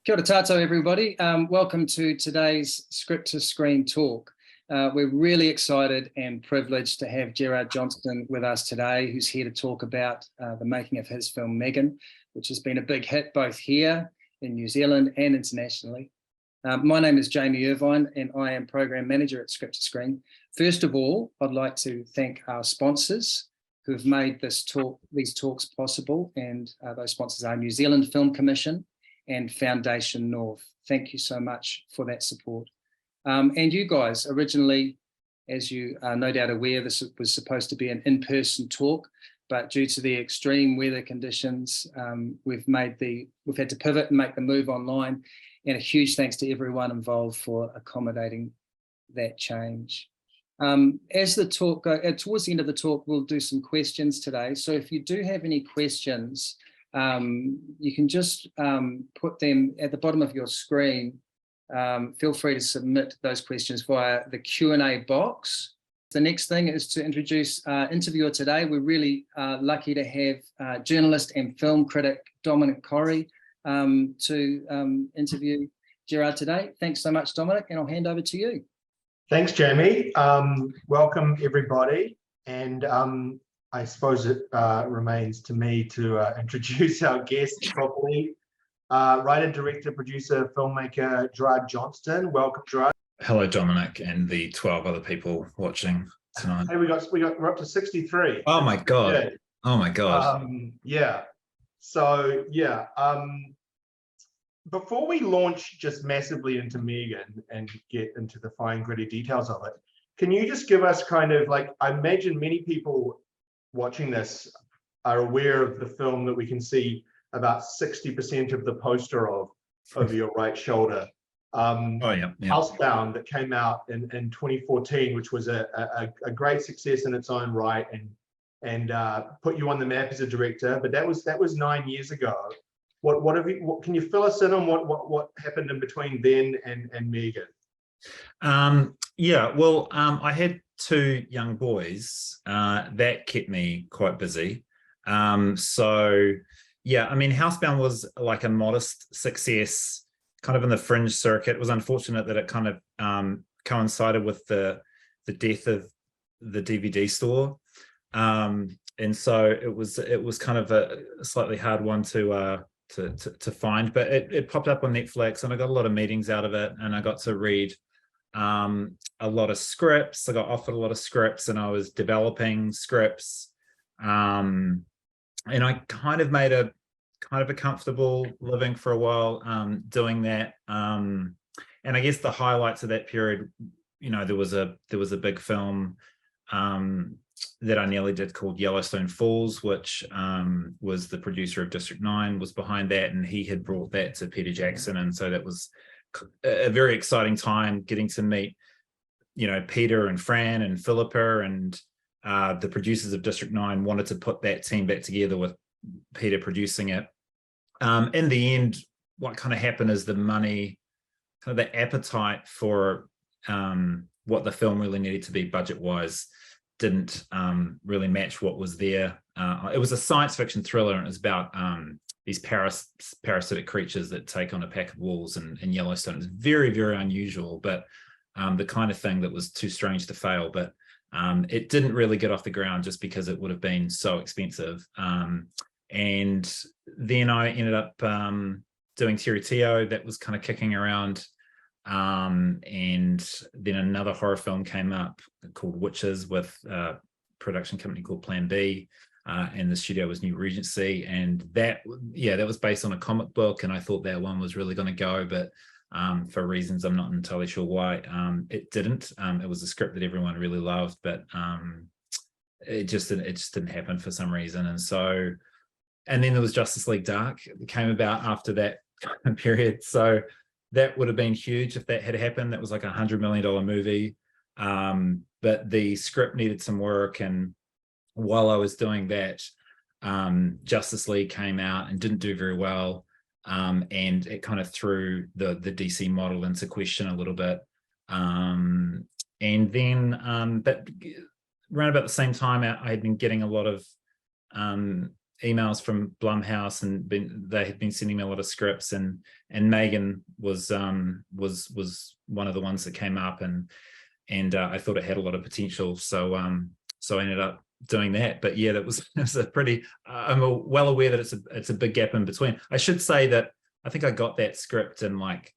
Kia ora tātou, everybody. Welcome to today's Script to Screen talk. We're really excited and privileged to have Gerard Johnstone with us today, who's here to talk about the making of his film M3GAN, which has been a big hit both here in New Zealand and internationally. My name is Jamie Irvine and I am Program Manager at Script to Screen. First of all, I'd like to thank our sponsors who have made these talks possible, and those sponsors are New Zealand Film Commission and Foundation North. Thank you so much for that support. And you guys, originally, as you are no doubt aware, this was supposed to be an in-person talk, but due to the extreme weather conditions, we've had to pivot and make the move online. And a huge thanks to everyone involved for accommodating that change. As the talk towards the end of the talk, we'll do some questions today. So if you do have any questions, you can just put them at the bottom of your screen. Feel free to submit those questions via the Q&A box. The next thing is to introduce our interviewer today. We're really lucky to have journalist and film critic Dominic Corry to interview Gerard today. Thanks so much, Dominic, and I'll hand over to you. Thanks, Jamie. Welcome, everybody. And I suppose it remains to me to introduce our guest properly. Writer, director, producer, filmmaker, Gerard Johnstone. Welcome, Gerard. Hello, Dominic, and the 12 other people watching tonight. Hey, we're up to 63. Oh my God. Yeah. Oh my God. Yeah. So yeah. Before we launch just massively into M3GAN and get into the fine gritty details of it, can you just give us kind of like, I imagine many people watching this are aware of the film that we can see about 60% of the poster of over your right shoulder. Housebound, that came out in 2014, which was a great success in its own right and put you on the map as a director. But that was 9 years ago. Can you fill us in on what happened in between then and M3GAN? Yeah, well, I had two young boys that kept me quite busy. So yeah, I mean, Housebound was like a modest success, kind of in the fringe circuit. It was unfortunate that it kind of coincided with the death of the DVD store, and so it was kind of a slightly hard one to find, but it popped up on Netflix, and I got a lot of meetings out of it, and I got to read a lot of scripts. I got offered a lot of scripts, and I was developing scripts, and I kind of made a comfortable living for a while doing that. And I guess the highlights of that period, you know, there was a big film that I nearly did called Yellowstone Falls, which was the producer of District 9 was behind that, and he had brought that to Peter Jackson, and so that was a very exciting time getting to meet, you know, Peter and Fran and Philippa, and the producers of District 9 wanted to put that team back together with Peter producing it. In the end, what kind of happened is the money, kind of the appetite for what the film really needed to be budget-wise didn't really match what was there. It was a science fiction thriller, and it was about these parasitic creatures that take on a pack of wolves in Yellowstone. It's very, very unusual, but the kind of thing that was too strange to fail. But it didn't really get off the ground just because it would have been so expensive. And then I ended up doing Tiritio, that was kind of kicking around. And then another horror film came up called Witches with a production company called Plan B, and the studio was New Regency, and that was based on a comic book, and I thought that one was really going to go, but for reasons I'm not entirely sure why, it didn't. It was a script that everyone really loved, but it just didn't happen for some reason. And then there was Justice League Dark that came about after that period. So that would have been huge if that had happened. That was like $100 million movie. But the script needed some work. And while I was doing that, Justice League came out and didn't do very well. And it kind of threw the DC model into question a little bit. And then, but around about the same time, I had been getting a lot of emails from Blumhouse, and they had been sending me a lot of scripts, and M3GAN was one of the ones that came up, and I thought it had a lot of potential, so I ended up doing that. But yeah, it was a pretty, I'm well aware that it's a big gap in between. I should say that I think I got that script in like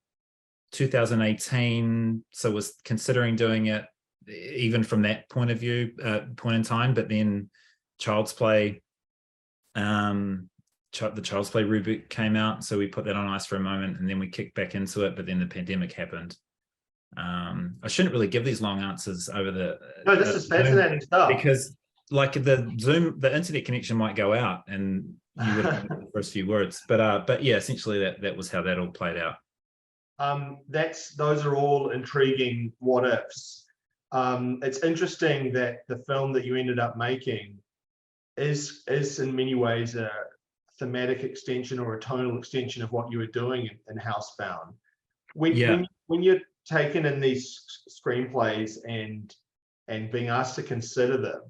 2018, so was considering doing it even from that point in time, but then Child's Play, the Child's Play reboot came out, so we put that on ice for a moment, and then we kicked back into it, but then the pandemic happened. I shouldn't really give these long answers over the No, this is fascinating stuff, because like the internet connection might go out and you would have the first few words, but yeah, essentially that was how that all played out. Those are all intriguing what ifs. It's interesting that the film that you ended up making is in many ways a thematic extension or a tonal extension of what you were doing in Housebound. When you're taken in these screenplays and being asked to consider them,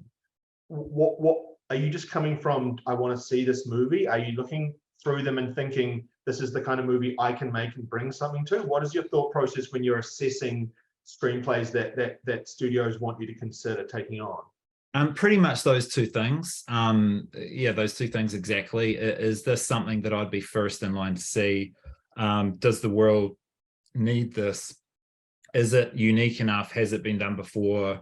what are you just coming from? I want to see this movie. Are you looking through them and thinking this is the kind of movie I can make and bring something to? What is your thought process when you're assessing screenplays that studios want you to consider taking on? Pretty much those two things. Yeah, those two things exactly. Is this something that I'd be first in line to see? Does the world need this? Is it unique enough? Has it been done before?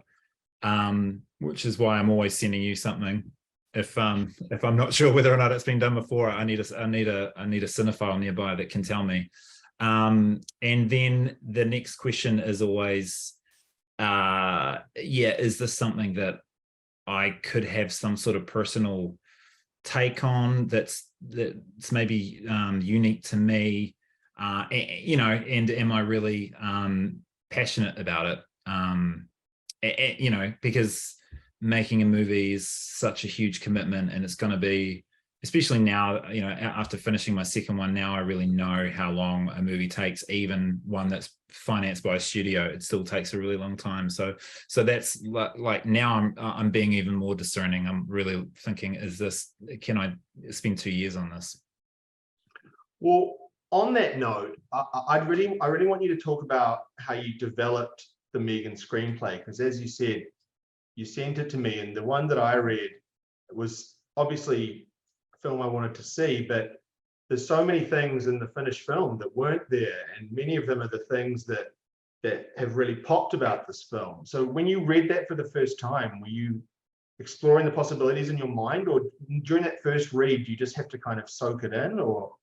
Which is why I'm always sending you something. If I'm not sure whether or not it's been done before, I need a cinephile nearby that can tell me. And then the next question is always, yeah, is this something that I could have some sort of personal take on that's maybe unique to me, you know, and am I really passionate about it? You know, because making a movie is such a huge commitment, and it's going to be, especially now, you know, after finishing my second one, now I really know how long a movie takes, even one that's financed by a studio. It still takes a really long time. So that's like now I'm being even more discerning. I'm really thinking, can I spend 2 years on this? Well, on that note, I really want you to talk about how you developed the M3GAN screenplay, because as you said, you sent it to me, and the one that I read was obviously a film I wanted to see, but there's so many things in the finished film that weren't there, and many of them are the things that have really popped about this film. So when you read that for the first time, were you exploring the possibilities in your mind, or during that first read, you just have to kind of soak it in, or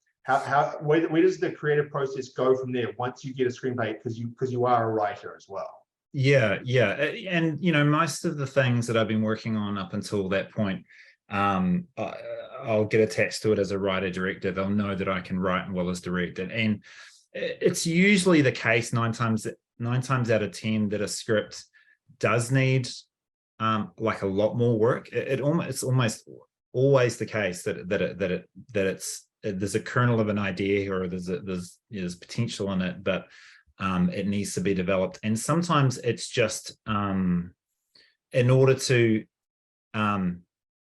where does the creative process go from there once you get a screenplay, because you are a writer as well? Yeah, and you know, most of the things that I've been working on up until that point, I'll get attached to it as a writer director. They'll know that I can write as well as direct it, and it's usually the case 9 times out of 10 that a script does need like a lot more work. It's almost always the case that there's a kernel of an idea, or there's potential in it, but it needs to be developed. And sometimes it's just in order to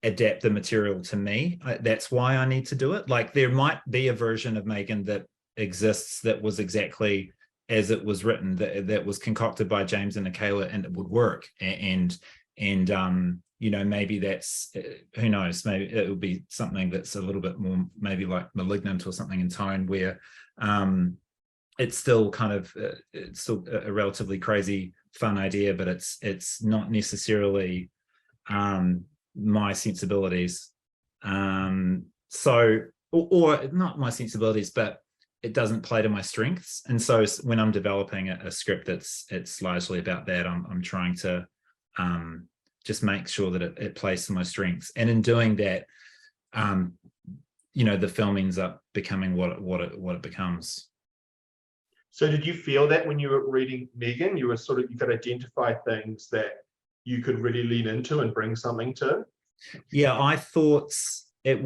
adapt the material to me, that's why I need to do it. Like there might be a version of M3GAN that exists that was exactly as it was written, that was concocted by James and Akela, and it would work. And you know, maybe that's, who knows, maybe it would be something that's a little bit more maybe like Malignant or something in tone, where it's still kind of it's still a relatively crazy fun idea, but it's not necessarily my sensibilities, so or not my sensibilities, but it doesn't play to my strengths. And so when I'm developing a script, it's largely about that. I'm trying to just make sure that it plays to my strengths, and in doing that, you know, the film ends up becoming what it becomes. So did you feel that when you were reading M3GAN, you could identify things that you could really lean into and bring something to? Yeah, I thought it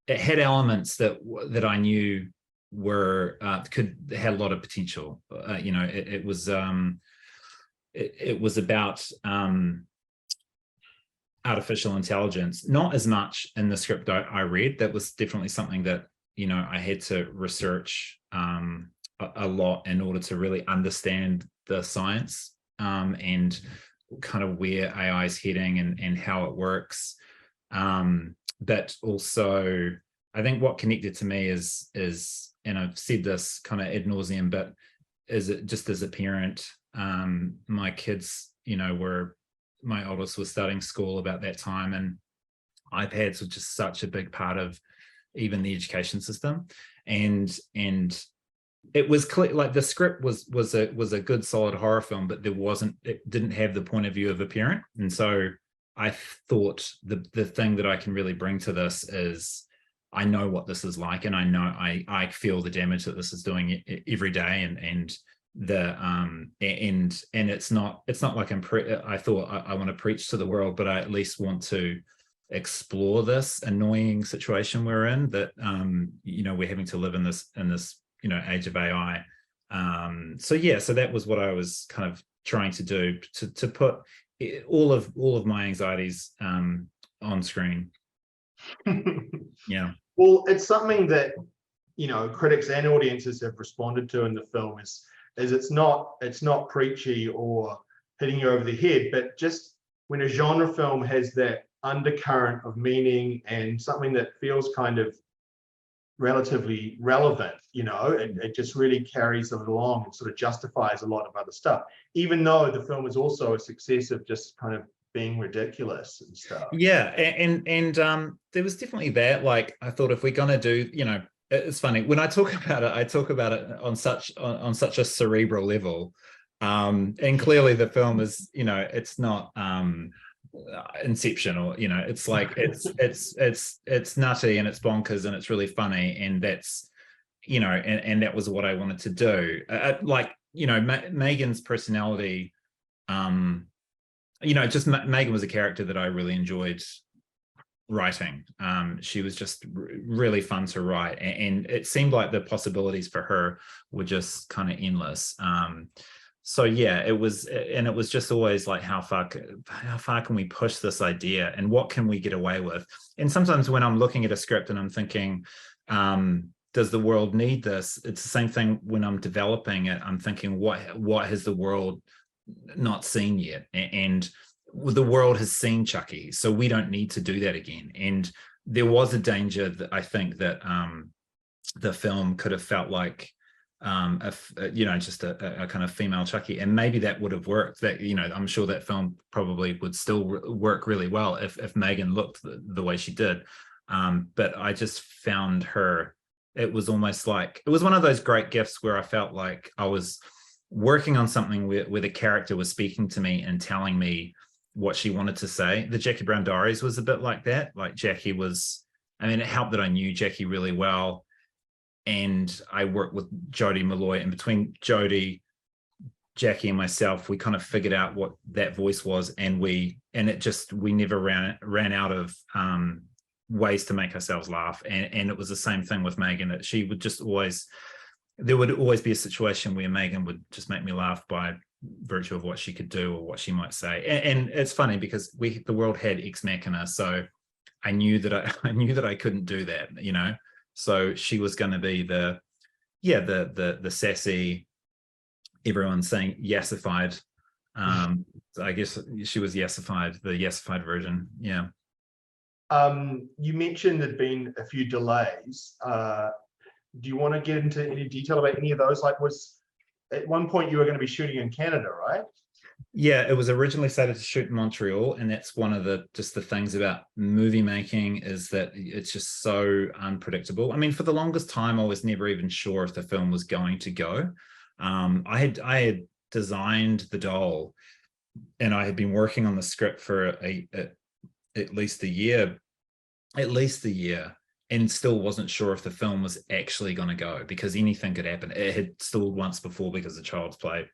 had elements that I knew were had a lot of potential. You know, it was it was about artificial intelligence, not as much in the script I read. That was definitely something that, you know, I had to research a lot in order to really understand the science and kind of where AI is heading and how it works. But also, I think what connected to me is, and I've said this kind of ad nauseum, but is it just as a parent, my kids, you know, my oldest was starting school about that time, and iPads were just such a big part of even the education system. And it was clear, like the script was a good solid horror film, but it didn't have the point of view of a parent. And so I thought the thing that I can really bring to this is I know what this is like, and I know I feel the damage that this is doing every day, and it's not like I thought I want to preach to the world, but I at least want to explore this annoying situation we're in, that you know, we're having to live in this you know, age of AI. So that was what I was kind of trying to do, to put all of my anxieties on screen. Yeah. Well, it's something that, you know, critics and audiences have responded to in the film is it's not preachy or hitting you over the head, but just when a genre film has that undercurrent of meaning and something that feels kind of relatively relevant, you know, it just really carries it along and sort of justifies a lot of other stuff, even though the film is also a success of just kind of being ridiculous and stuff. Yeah, and there was definitely that. Like, I thought, if we're gonna do, you know, it's funny when I talk about it on such a cerebral level, and clearly the film is, you know, it's not Inception, or, you know, it's like it's nutty and it's bonkers and it's really funny, and that's, you know, and that was what I wanted to do. Like, you know, Megan's personality, you know, just Megan was a character that I really enjoyed writing. She was just really fun to write, and it seemed like the possibilities for her were just kind of endless. So yeah, it was just always like, how far can we push this idea, and what can we get away with? And sometimes when I'm looking at a script and I'm thinking, does the world need this? It's the same thing when I'm developing it. I'm thinking, what has the world not seen yet? And the world has seen Chucky, so we don't need to do that again. And there was a danger that I think that the film could have felt like, you know, just a kind of female Chucky, and maybe that would have worked. That, you know, I'm sure that film probably would still work really well if Megan looked the way she did. But I just found her, it was almost like, it was one of those great gifts where I felt like I was working on something where the character was speaking to me and telling me what she wanted to say. The Jackie Brown Diaries was a bit like that. Like, Jackie was, I mean, it helped that I knew Jackie really well, and I worked with Jodie Malloy, and between Jodie, Jackie, and myself, we kind of figured out what that voice was, and we never ran out of ways to make ourselves laugh. And it was the same thing with Megan, that she would just always, there would always be a situation where Megan would just make me laugh by virtue of what she could do or what she might say. And it's funny because the world had Ex Machina, so I knew that I couldn't do that, you know. So she was going to be the sassy, everyone's saying yassified. I guess she was yassified, the yassified version. Yeah. You mentioned there'd been a few delays. Do you want to get into any detail about any of those? Like, was at one point you were going to be shooting in Canada, right? Yeah, it was originally slated to shoot in Montreal, and that's one of the things about movie making, is that it's just so unpredictable. I mean, for the longest time, I was never even sure if the film was going to go. I had designed the doll, and I had been working on the script for at least a year, and still wasn't sure if the film was actually going to go, because anything could happen. It had stalled once before because of Child's Play,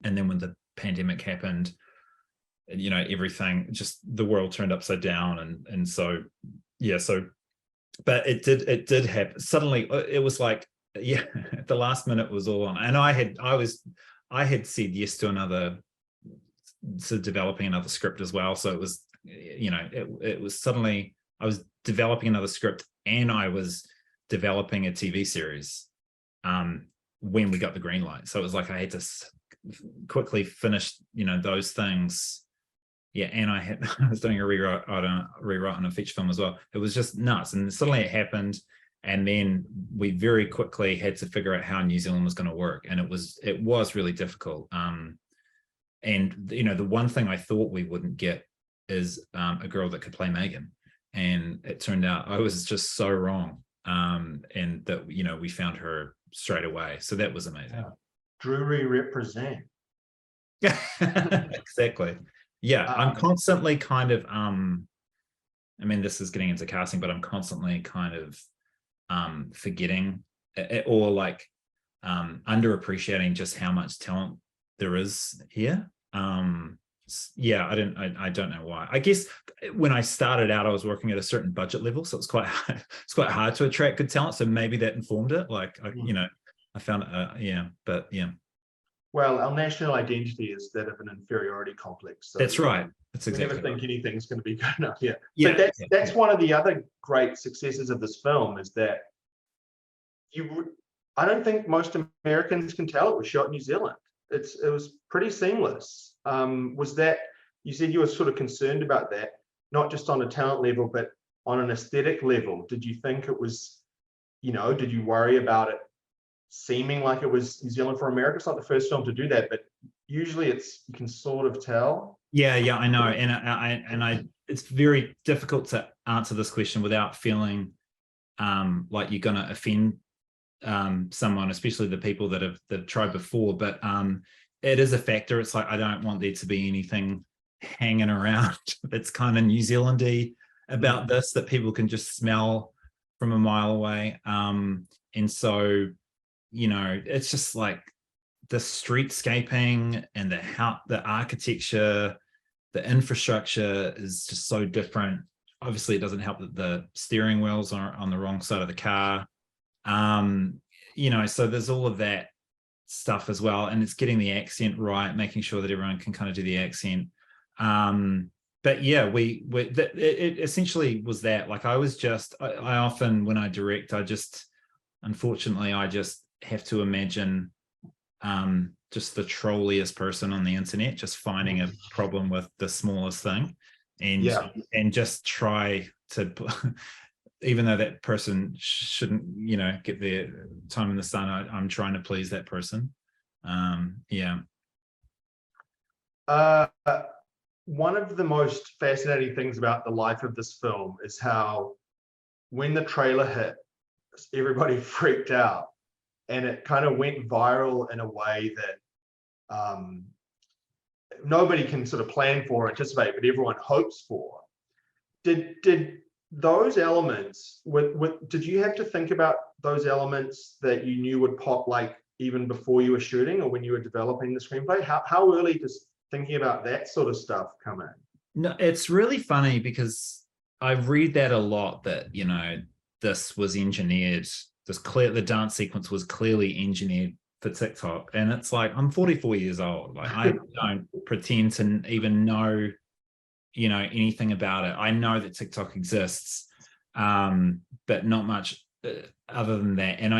and then when the pandemic happened, you know, everything, just the world turned upside down, and so yeah, but it did happen suddenly. It was like, yeah, at the last minute was all on, and I had said yes to another sort of developing another script as well. So it was, it was suddenly I was developing another script and I was developing a TV series when we got the green light. So it was like I had to quickly finish, those things. Yeah, and I was doing a rewrite on a feature film as well. It was just nuts, and suddenly it happened, and then we very quickly had to figure out how New Zealand was going to work, and it was really difficult. And the one thing I thought we wouldn't get is a girl that could play M3GAN, and it turned out I was just so wrong. And that we found her straight away, so that was amazing. Yeah. Drury represent. Yeah, exactly. Yeah, I'm constantly kind of this is getting into casting, but I'm constantly kind of forgetting or like underappreciating just how much talent there is here. Yeah, I don't know why. I guess when I started out, I was working at a certain budget level, so it's quite hard to attract good talent. So maybe that informed it. Like I found but yeah. Well, our national identity is that of an inferiority complex. So that's right. That's exactly. We never think anything's going to be good enough. Yeah. Yeah. So that's one of the other great successes of this film is that I don't think most Americans can tell it was shot in New Zealand. It was pretty seamless. Was that, you said you were sort of concerned about that, not just on a talent level, but on an aesthetic level? Did you think it was, did you worry about it seeming like it was New Zealand for America? It's not the first film to do that, but usually you can sort of tell. Yeah, I know, and it's very difficult to answer this question without feeling like you're going to offend someone, especially the people that have tried before. But it is a factor. It's like I don't want there to be anything hanging around that's kind of New Zealandy about this that people can just smell from a mile away. And so it's just like the streetscaping and the architecture, the infrastructure is just so different. Obviously, it doesn't help that the steering wheels are on the wrong side of the car. So there's all of that stuff as well, and it's getting the accent right, making sure that everyone can kind of do the accent. But yeah, it essentially was that. Like I often when I direct, unfortunately, I just have to imagine just the trolliest person on the internet, just finding a problem with the smallest thing, and just try to, even though that person shouldn't, get their time in the sun, I'm trying to please that person. One of the most fascinating things about the life of this film is how when the trailer hit, everybody freaked out. And it kind of went viral in a way that nobody can sort of plan for or anticipate, but everyone hopes for. Did those elements, did you have to think about those elements that you knew would pop like even before you were shooting or when you were developing the screenplay? How early does thinking about that sort of stuff come in? No, it's really funny because I read that a lot, that, this was engineered. The dance sequence was clearly engineered for TikTok, and it's like I'm 44 years old. Like I don't pretend to even know, anything about it. I know that TikTok exists, but not much other than that. And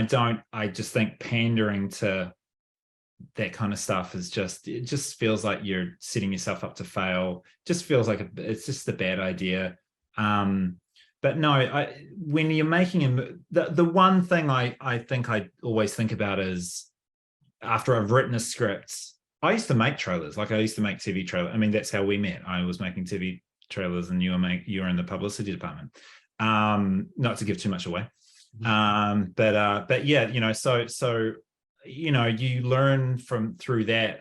I just think pandering to that kind of stuff it just feels like you're setting yourself up to fail. Just feels like it's just a bad idea. But no, when you're making the one thing I think I always think about is after I've written a script, I used to make trailers. Like I used to make TV trailers. I mean, that's how we met. I was making TV trailers and you were in the publicity department. Not to give too much away. But yeah, so you learn through that.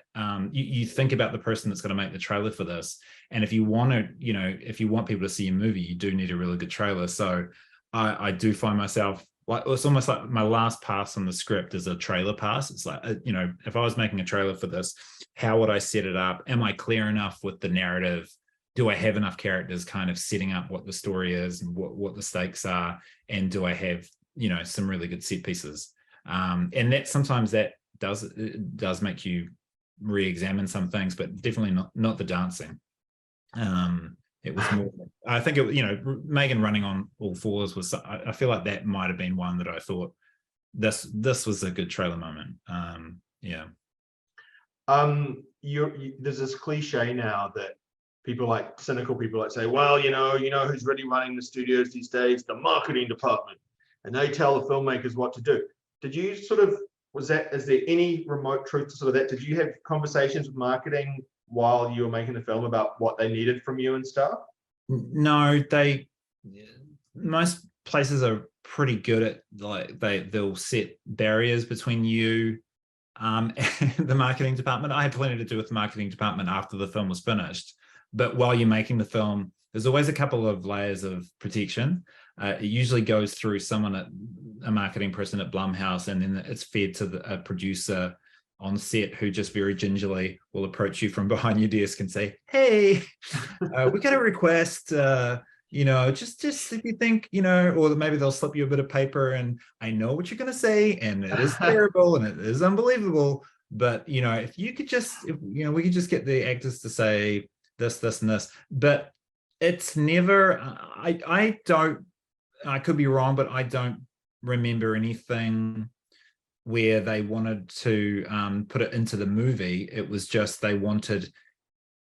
You think about the person that's going to make the trailer for this, and if you want to, if you want people to see a movie, you do need a really good trailer. So I do find myself like, it's almost like my last pass on the script is a trailer pass. It's like, if I was making a trailer for this, how would I set it up? Am I clear enough with the narrative? Do I have enough characters kind of setting up what the story is and what the stakes are? And do I have, some really good set pieces? And that sometimes that does make you re-examine some things, but definitely not the dancing. It was more, I think it, M3GAN running on all fours was, I feel like that might have been one that I thought this was a good trailer moment. Yeah. There's this cliche now that cynical people like say, well, you know who's really running the studios these days? The marketing department, and they tell the filmmakers what to do. Did you is there any remote truth to sort of that? Did you have conversations with marketing while you were making the film about what they needed from you and stuff? No, most places are pretty good at, like, they'll set barriers between you and the marketing department. I had plenty to do with the marketing department after the film was finished, but while you're making the film, there's always a couple of layers of protection. It usually goes through a marketing person at Blumhouse, and then it's fed to a producer on set who just very gingerly will approach you from behind your desk and say, hey, we got a request, just if you think, or maybe they'll slip you a bit of paper, and I know what you're going to say, and it is terrible and it is unbelievable, but if you could we could just get the actors to say this, this, and this. But it's never, I could be wrong, but I don't remember anything where they wanted to put it into the movie. It was just they wanted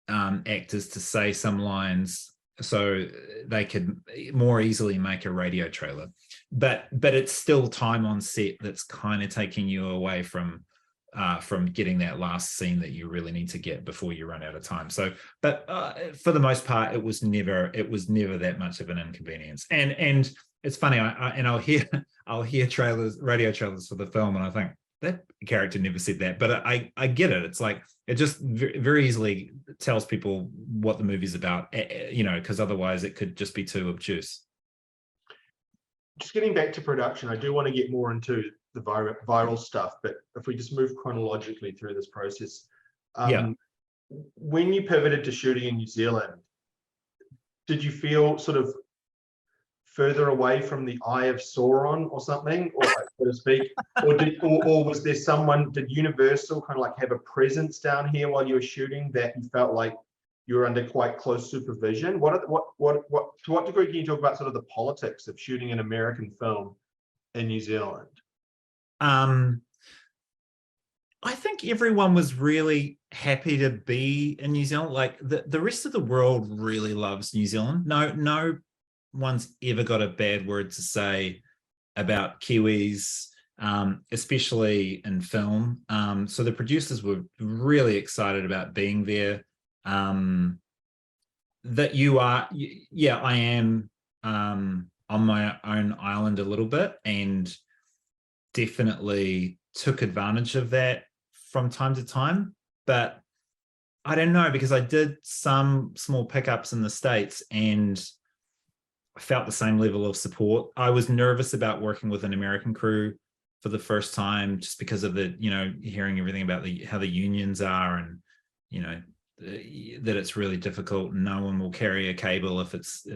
actors to say some lines so they could more easily make a radio trailer. But it's still time on set that's kind of taking you away from getting that last scene that you really need to get before you run out of time. So, but for the most part, it was never that much of an inconvenience. And it's funny, I'll hear trailers, radio trailers for the film, and I think that character never said that, but I get it. It's like, it just very easily tells people what the movie's about, because otherwise it could just be too obtuse. Just getting back to production, I do want to get more into the viral stuff, but if we just move chronologically through this process, when you pivoted to shooting in New Zealand, did you feel sort of further away from the Eye of Sauron or something, or so to speak, or was there did Universal kind of like have a presence down here while you were shooting that you felt like you were under quite close supervision? To what degree can you talk about sort of the politics of shooting an American film in New Zealand? I think everyone was really happy to be in New Zealand. Like the rest of the world really loves New Zealand. No one's ever got a bad word to say about Kiwis, especially in film. So the producers were really excited about being there. I am on my own island a little bit, and definitely took advantage of that from time to time. But I don't know, because I did some small pickups in the States and I felt the same level of support. I was nervous about working with an American crew for the first time, just because of the, hearing everything about how the unions are, and, that it's really difficult. No one will carry a cable if it's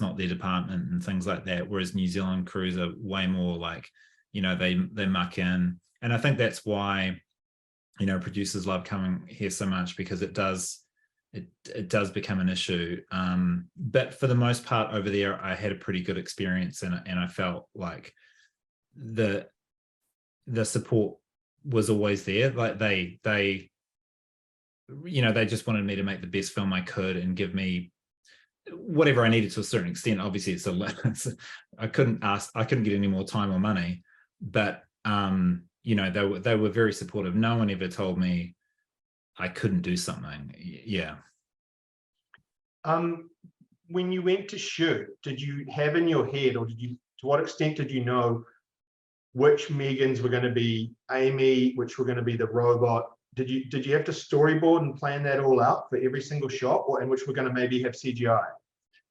not their department and things like that. Whereas New Zealand crews are way more like, they muck in. And I think that's why, producers love coming here so much, because it does become an issue. But for the most part over there, I had a pretty good experience, and I felt like the support was always there. Like they just wanted me to make the best film I could and give me whatever I needed to a certain extent. Obviously, I couldn't get any more time or money, but they were very supportive. No one ever told me I couldn't do something. Yeah. When you went to shoot, did you have in your head, or to what extent did you know which M3GANs were going to be Amy, which were going to be the robot? Did you have to storyboard and plan that all out for every single shot, or in which we're going to maybe have CGI?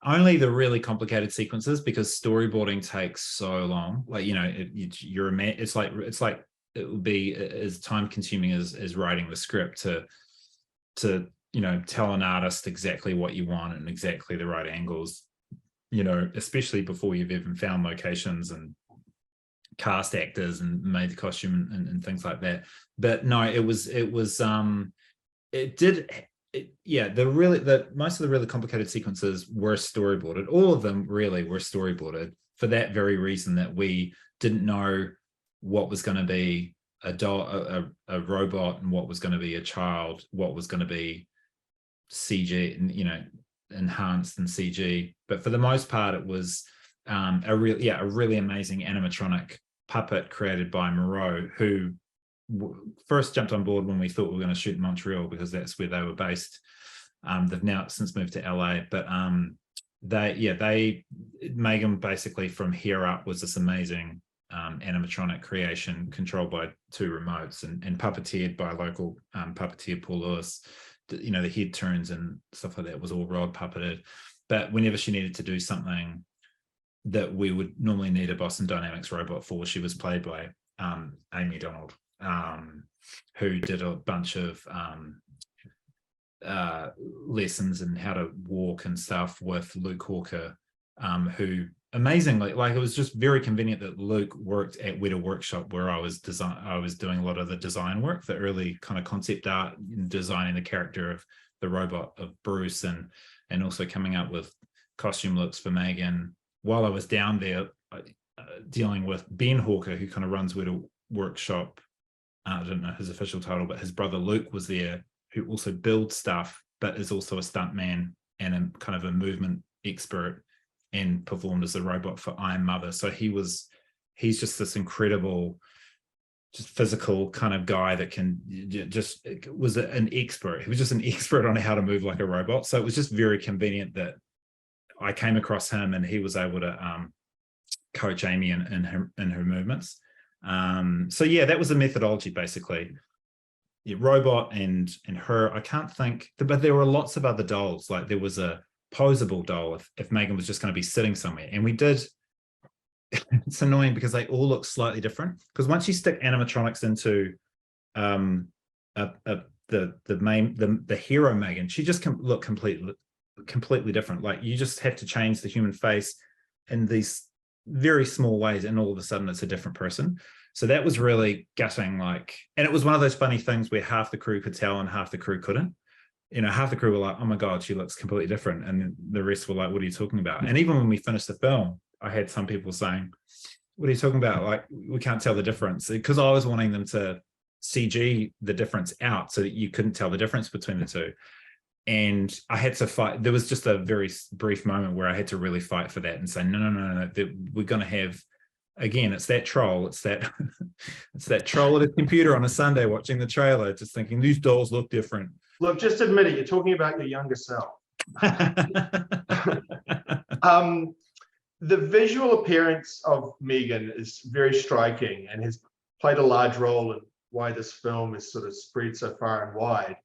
Only the really complicated sequences, because storyboarding takes so long. Like, it's like it would be as time consuming as writing the script to tell an artist exactly what you want and exactly the right angles, especially before you've even found locations and cast actors and made the costume and things like that. But no, most of the really complicated sequences were storyboarded. All of them really were storyboarded for that very reason, that we didn't know what was going to be a doll, a robot, and what was going to be a child, what was going to be CG, and enhanced in CG. But for the most part, it was a really amazing animatronic puppet created by Moreau, who first jumped on board when we thought we were going to shoot in Montreal, because that's where they were based. They've now since moved to LA, but M3GAN basically from here up was this amazing animatronic creation controlled by 2 remotes and puppeteered by a local puppeteer, Paul Lewis. The head turns and stuff like that was all rod puppeted. But whenever she needed to do something that we would normally need a Boston Dynamics robot for, she was played by Amy Donald, who did a bunch of lessons in how to walk and stuff with Luke Hawker, who amazingly, like, it was just very convenient that Luke worked at WETA Workshop, where I was doing a lot of the design work, the early kind of concept art, designing the character of the robot of Bruce, and also coming up with costume looks for M3GAN. While I was down there dealing with Ben Hawker, who kind of runs WETA Workshop, I don't know his official title, but his brother Luke was there, who also builds stuff, but is also a stuntman and a kind of a movement expert, and performed as a robot for I Am Mother. So he's just this incredible, just physical kind of guy that was an expert. He was just an expert on how to move like a robot. So it was just very convenient that I came across him and he was able to coach Amy in her movements. So yeah, that was the methodology basically. Yeah, robot and her. I can't think, but there were lots of other dolls. Like there was a posable doll if M3GAN was just going to be sitting somewhere, and we did. It's annoying because they all look slightly different, because once you stick animatronics into the hero M3GAN, she just can look completely different. Like you just have to change the human face in these very small ways, and all of a sudden it's a different person. So that was really gutting. Like, and it was one of those funny things where half the crew could tell and half the crew couldn't. Half the crew were like, "Oh my God, she looks completely different," and the rest were like, "What are you talking about?" And even when we finished the film, I had some people saying, "What are you talking about? Like, we can't tell the difference," because I was wanting them to CG the difference out so that you couldn't tell the difference between the two. And I had to fight. There was just a very brief moment where I had to really fight for that and say, no, we're going to have, again, it's that troll. It's that it's that troll at a computer on a Sunday watching the trailer, just thinking these dolls look different. Look, just admit it. You're talking about your younger self. The visual appearance of M3GAN is very striking and has played a large role in why this film is sort of spread so far and wide.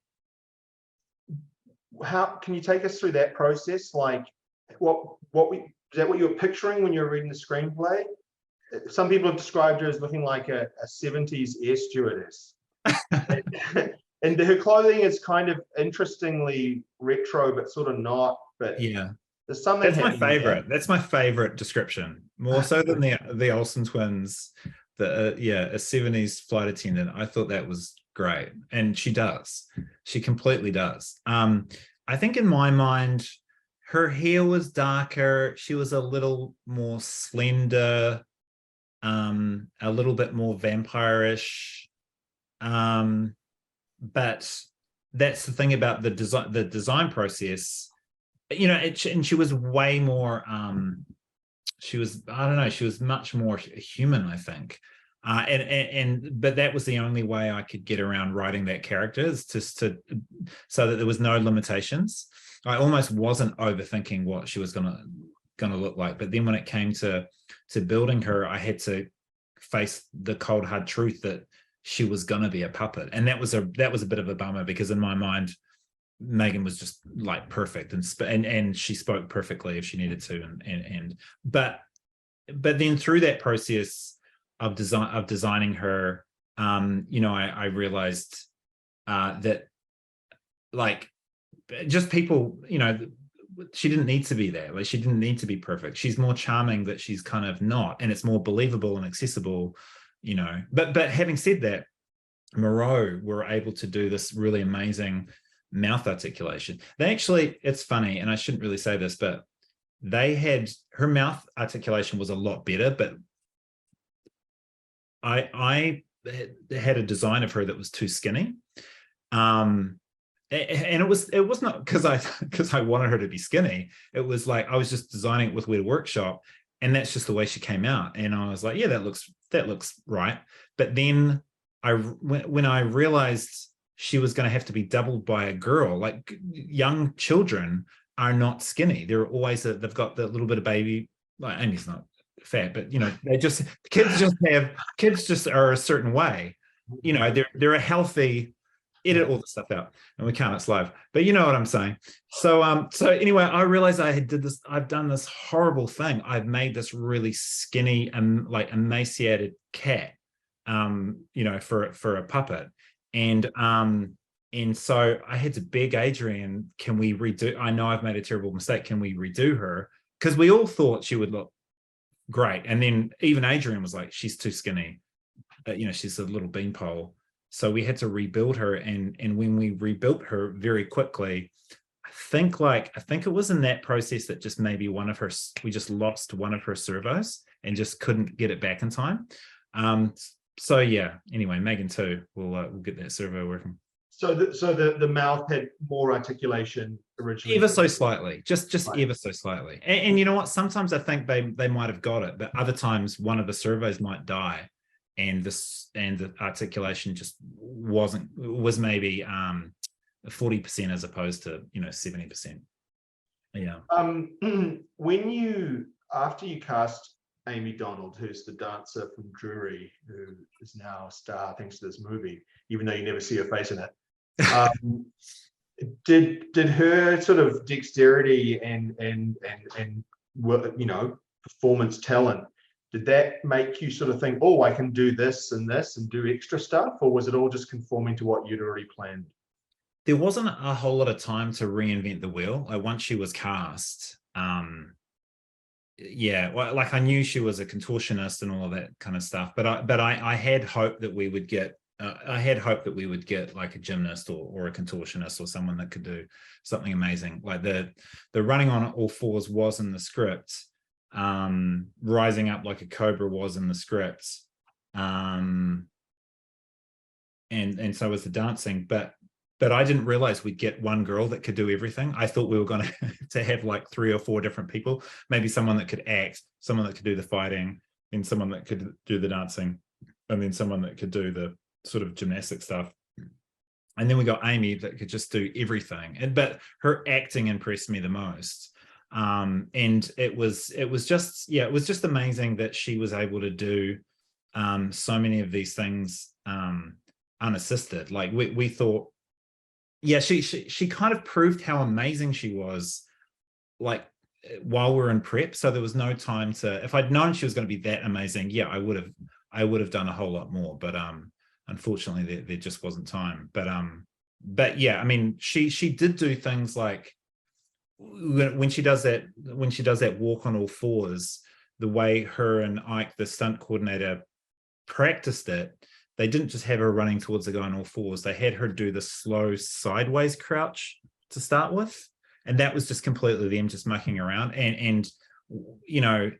How can you take us through that process? Like, is that what you were picturing when you were reading the screenplay? Some people have described her as looking like a 70s air stewardess. And her clothing is kind of interestingly retro, but sort of not. But yeah, there's something. That's my favorite. That's my favorite description, more so than the Olsen twins. A 70s flight attendant. I thought that was great, and she completely does. I think in my mind, her hair was darker. She was a little more slender, a little bit more vampire-ish. But that's the thing about the design process, and she was way more, she was much more human, I think. But that was the only way I could get around writing that character, is just so that there was no limitations. I almost wasn't overthinking what she was gonna look like. But then when it came to building her, I had to face the cold hard truth that she was gonna be a puppet, and that was a bit of a bummer, because in my mind, M3GAN was just like perfect, and she spoke perfectly if she needed to, but then through that process of designing her, I realized that, like, just people, she didn't need to be there. Like, she didn't need to be perfect. She's more charming that she's kind of not, and it's more believable and accessible, you know. But having said that, Moreau were able to do this really amazing mouth articulation. They actually, it's funny, and I shouldn't really say this, but they had, her mouth articulation was a lot better, but I had a design of her that was too skinny. And it was not because I wanted her to be skinny. It was like I was just designing it with WETA Workshop, and that's just the way she came out. And I was like, yeah, that looks right. But then when I realized she was going to have to be doubled by a girl, like young children are not skinny. They're always they've got the little bit of baby. Like Amy's not fat, but you know, kids just are a certain way. You know, they're a healthy. Edit all the stuff out, and we can't, it's live, but you know what I'm saying. So anyway, I realized I've done this horrible thing. I've made this really skinny and like emaciated cat, you know, for a puppet. And so I had to beg Adrian, can we redo, I know I've made a terrible mistake, can we redo her? Because we all thought she would look great. And then even Adrian was like, she's too skinny, you know, she's a little beanpole. So we had to rebuild her, and when we rebuilt her very quickly, I think it was in that process that just maybe we just lost one of her servos and just couldn't get it back in time. So yeah, anyway, M3GAN 2, we'll get that servo working. So the mouth had more articulation originally. Ever so slightly, just right. Ever so slightly. And you know what? Sometimes I think they might have got it, but other times one of the servos might die. And the articulation just was maybe 40% as opposed to, you know, 70%. Yeah. After you cast Amy Donald, who's the dancer from Drury, who is now a star thanks to this movie, even though you never see her face in it, did her sort of dexterity and you know, performance talent, did that make you sort of think, oh, I can do this and do extra stuff? Or was it all just conforming to what you'd already planned? There wasn't a whole lot of time to reinvent the wheel. Like once she was cast, yeah, well, like I knew she was a contortionist and all of that kind of stuff, but I had hoped that we would get like a gymnast or a contortionist or someone that could do something amazing. Like the running on all fours was in the script. Rising up like a cobra was in the script, and so was the dancing, but I didn't realize we'd get one girl that could do everything. I thought we were going to have like 3 or 4 different people, maybe someone that could act, someone that could do the fighting, and someone that could do the dancing, and then someone that could do the sort of gymnastic stuff. And then we got Amy that could just do everything, but her acting impressed me the most. And it was just amazing that she was able to do so many of these things unassisted. Like we thought, yeah, she kind of proved how amazing she was, like while we're in prep. So there was no time to, if I'd known she was going to be that amazing, yeah, I would have done a whole lot more, but unfortunately there just wasn't time. But yeah, I mean, she did do things like when she does that walk on all fours, the way her and Ike, the stunt coordinator, practiced it, they didn't just have her running towards the guy on all fours, they had her do the slow sideways crouch to start with, and that was just completely them just mucking around, and you know,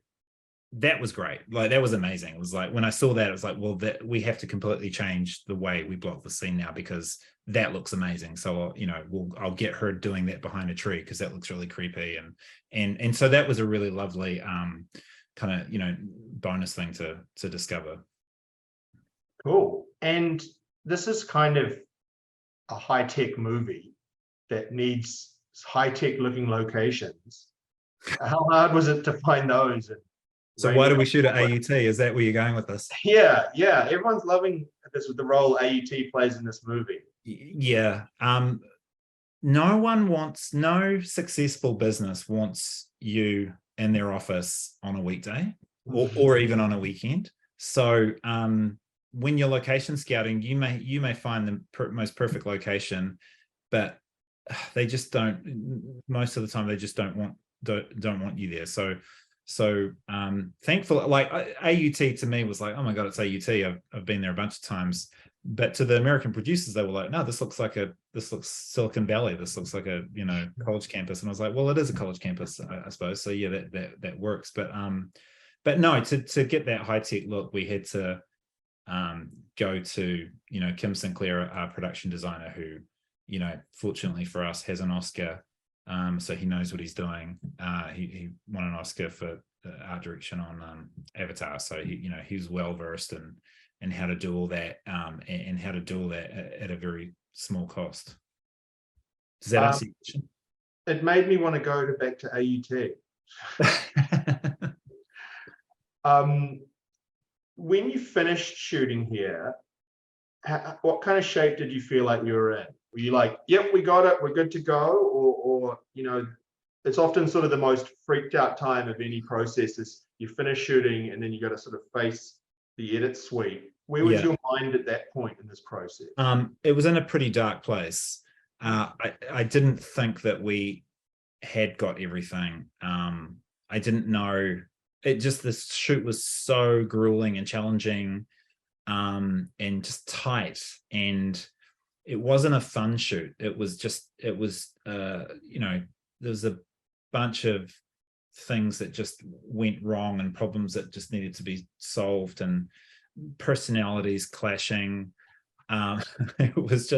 that was great. Like that was amazing. It was like when I saw that, it was like, well, that we have to completely change the way we block the scene now, because that looks amazing. So you know, I'll get her doing that behind a tree because that looks really creepy, and so that was a really lovely kind of, you know, bonus thing to discover. Cool. And this is kind of a high-tech movie that needs high-tech looking locations. How hard was it to find those? So why do we shoot at AUT? Is that where you're going with this? Yeah. Everyone's loving this with the role AUT plays in this movie. Yeah. No successful business wants you in their office on a weekday or even on a weekend. So when you're location scouting, you may find the most perfect location, but they just don't, most of the time they just don't want you there. So thankfully, like AUT to me was like, oh my God, it's AUT. I've been there a bunch of times. But to the American producers, they were like, no, this looks Silicon Valley. This looks like a, you know, college campus. And I was like, well, it is a college campus, I suppose. So yeah, that works. But no, to get that high tech look, we had to go to, you know, Kim Sinclair, our production designer, who, you know, fortunately for us has an Oscar. So he knows what he's doing. He won an Oscar for art direction on Avatar. So he, you know, he's well versed in how to do all that, and how to do all that at a very small cost. Does that answer your question? It made me want to go back to AUT. When you finished shooting here, what kind of shape did you feel like you were in? Were you like, yep, we got it, we're good to go? Or you know, it's often sort of the most freaked out time of any process is you finish shooting and then you got to sort of face the edit suite. Where was your mind at that point in this process? It was in a pretty dark place. I didn't think that we had got everything. I didn't know. This shoot was so grueling and challenging, and just tight, and it wasn't a fun shoot. It was you know, there was a bunch of things that just went wrong and problems that just needed to be solved and personalities clashing. There was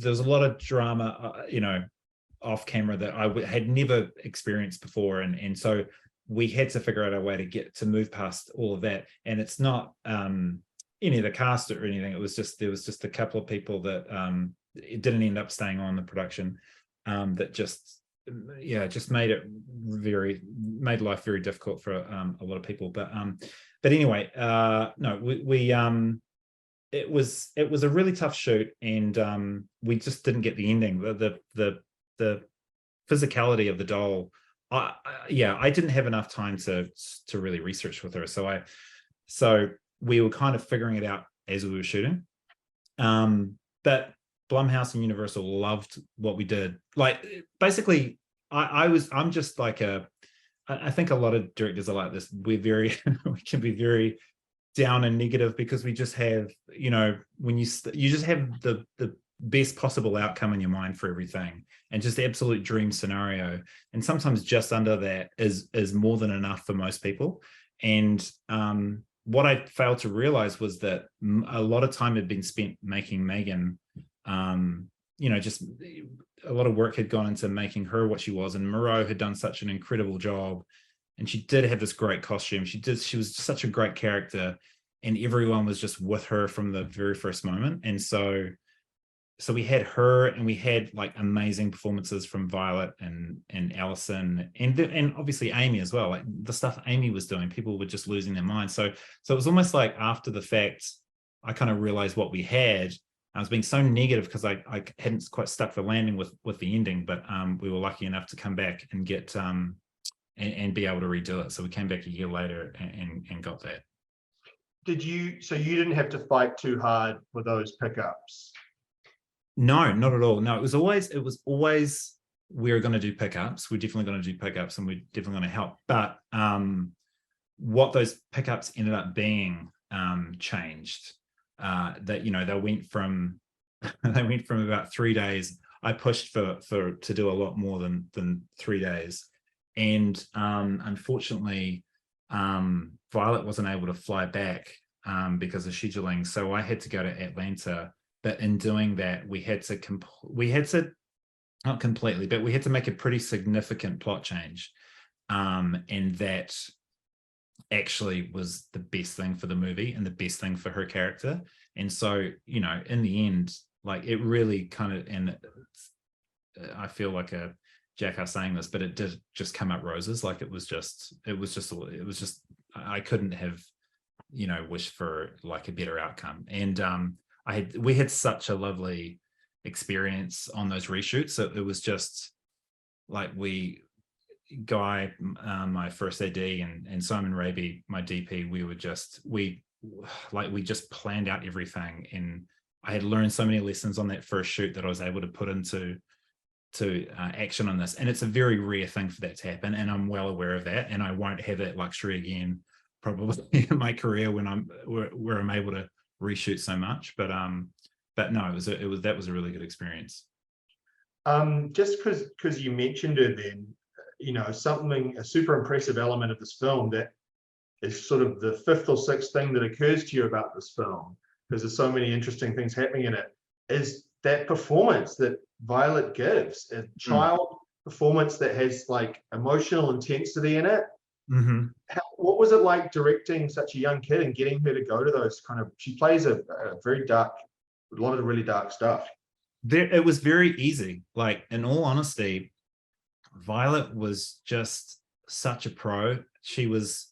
a lot of drama, you know, off camera that I had never experienced before, and so we had to figure out a way to move past all of that. And it's not any of the cast or anything. It was just, there was just a couple of people that it didn't end up staying on the production, that just made life very difficult for a lot of people. But anyway, no, it was a really tough shoot, and we just didn't get the ending. The physicality of the doll. I didn't have enough time to really research with her. So we were kind of figuring it out as we were shooting. But Blumhouse and Universal loved what we did. Like, basically, I'm just like I think a lot of directors are like this. We can be very down and negative because we just have, you know, when you just have the best possible outcome in your mind for everything, and just the absolute dream scenario, and sometimes just under that is more than enough for most people. And what I failed to realize was that a lot of time had been spent making M3GAN. You know, just a lot of work had gone into making her what she was, and Moreau had done such an incredible job, and she did have this great costume. She was such a great character, and everyone was just with her from the very first moment. And so we had her, and we had like amazing performances from Violet and Alison, and obviously Amy as well. Like the stuff Amy was doing, people were just losing their minds. So it was almost like after the fact, I kind of realized what we had. I was being so negative because I hadn't quite stuck the landing with the ending, but we were lucky enough to come back and get and be able to redo it. So we came back a year later and got that. So you didn't have to fight too hard for those pickups? No, not at all. No, it was always we're going to do pickups. We're definitely going to do pickups, and we're definitely going to help. But what those pickups ended up being changed. That, you know, they went from about 3 days. I pushed to do a lot more than 3 days, and unfortunately, Violet wasn't able to fly back because of scheduling. So I had to go to Atlanta. But in doing that, we had to not completely, but we had to make a pretty significant plot change, and that actually was the best thing for the movie and the best thing for her character. And so, you know, in the end, like it really kind of, and I feel like a jackass saying this, but it did just come up roses. Like it was just I couldn't have, you know, wished for like a better outcome. And we had such a lovely experience on those reshoots. So it was just like Guy, my first AD, and Simon Raby, my DP, we just planned out everything. And I had learned so many lessons on that first shoot that I was able to put into action on this, and it's a very rare thing for that to happen, and I'm well aware of that, and I won't have that luxury again probably in my career when where I'm able to reshoot so much. But no, that was a really good experience. Just because you mentioned it, then a super impressive element of this film that is sort of the fifth or sixth thing that occurs to you about this film, because there's so many interesting things happening in it, is that performance that Violet gives, a child performance that has like emotional intensity in it. Mm-hmm. What was it like directing such a young kid and getting her to go to those kind of, she plays a very dark, a lot of really dark stuff. It was very easy. Like, in all honesty, Violet was just such a pro. She was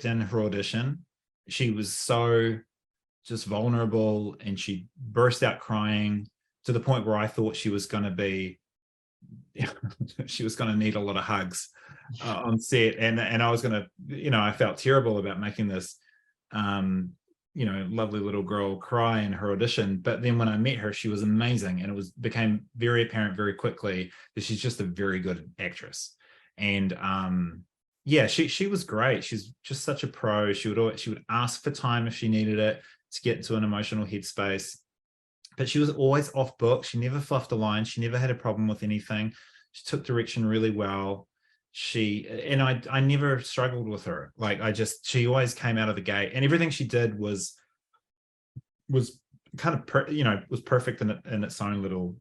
in her audition, she was so just vulnerable, and she burst out crying to the point where I thought she was going to be she was going to need a lot of hugs on set, and I was going to, I felt terrible about making this lovely little girl cry in her audition. But then when I met her, she was amazing, and it became very apparent very quickly that she's just a very good actress. And yeah, she was great. She's just such a pro. She would ask for time if she needed it to get into an emotional headspace, but she was always off book. She never fluffed a line. She never had a problem with anything. She took direction really well. I never struggled with her. Like, she always came out of the gate, and everything she did was kind of was perfect in its own little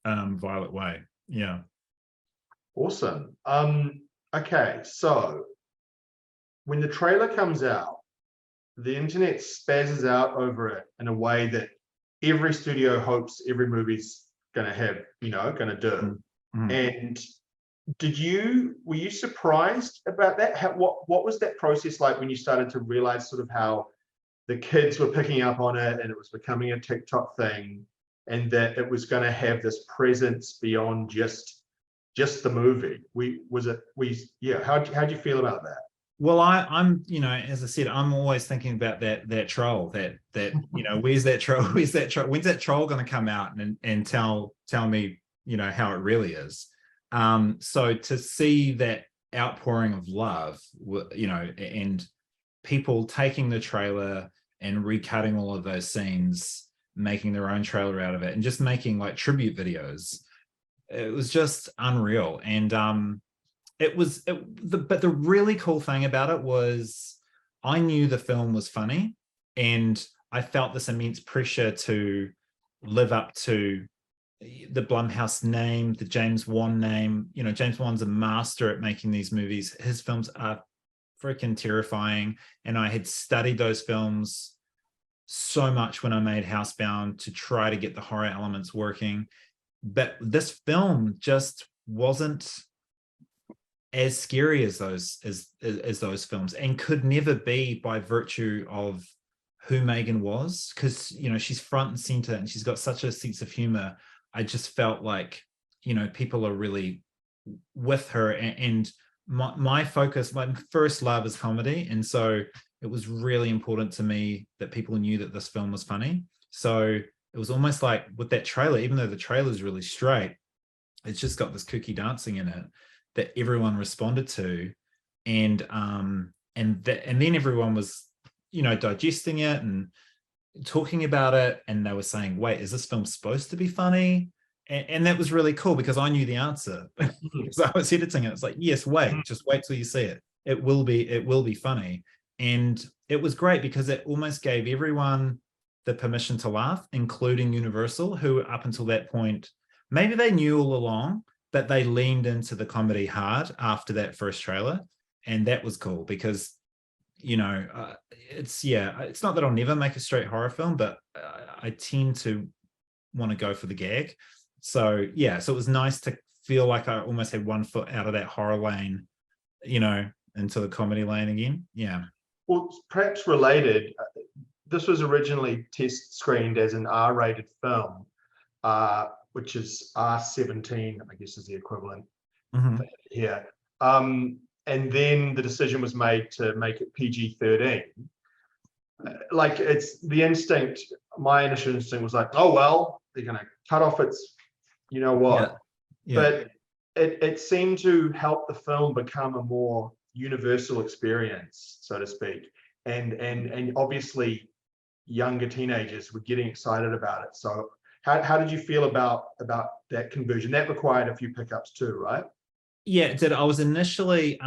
Violet way. Yeah. Awesome. Okay, so when the trailer comes out, the internet spazzes out over it in a way that every studio hopes every movie's gonna have, gonna do. Mm-hmm. And were you surprised about that? What was that process like when you started to realize sort of how the kids were picking up on it and it was becoming a TikTok thing, and that it was going to have this presence beyond just the movie? How'd you feel about that? Well, I'm as I said, I'm always thinking about that troll, that where's that troll? Where's that troll going to come out and tell me how it really is? So to see that outpouring of love, and people taking the trailer and recutting all of those scenes, making their own trailer out of it, and just making like tribute videos, it was just unreal. And but the really cool thing about it was I knew the film was funny, and I felt this immense pressure to live up to the Blumhouse name, the James Wan name. James Wan's a master at making these movies. His films are freaking terrifying, and I had studied those films so much when I made Housebound to try to get the horror elements working. But this film just wasn't as scary as those films, and could never be by virtue of who M3GAN was, because she's front and center and she's got such a sense of humor. I just felt like people are really with her, and my focus, my first love is comedy, and so it was really important to me that people knew that this film was funny. So it was almost like with that trailer, even though the trailer is really straight, it's just got this kooky dancing in it that everyone responded to, and then everyone was digesting it and talking about it, and they were saying, wait, is this film supposed to be funny? And that was really cool, because I knew the answer because I was editing it. It's like, yes, just wait till you see it. It will be funny. And it was great because it almost gave everyone the permission to laugh, including Universal, who up until that point, maybe they knew all along, but they leaned into the comedy hard after that first trailer. And that was cool because, it's not that I'll never make a straight horror film, but I tend to want to go for the gag. So it was nice to feel like I almost had one foot out of that horror lane, into the comedy lane again. Yeah. Well, perhaps related, this was originally test screened as an R-rated film, which is R17, I guess is the equivalent here. And then the decision was made to make it PG-13. Like, it's the instinct, my initial instinct was like, oh, well, they're going to cut off its, but it seemed to help the film become a more universal experience, so to speak. And obviously younger teenagers were getting excited about it. So how did you feel about that conversion? That required a few pickups too, right? Yeah, it did. I was initially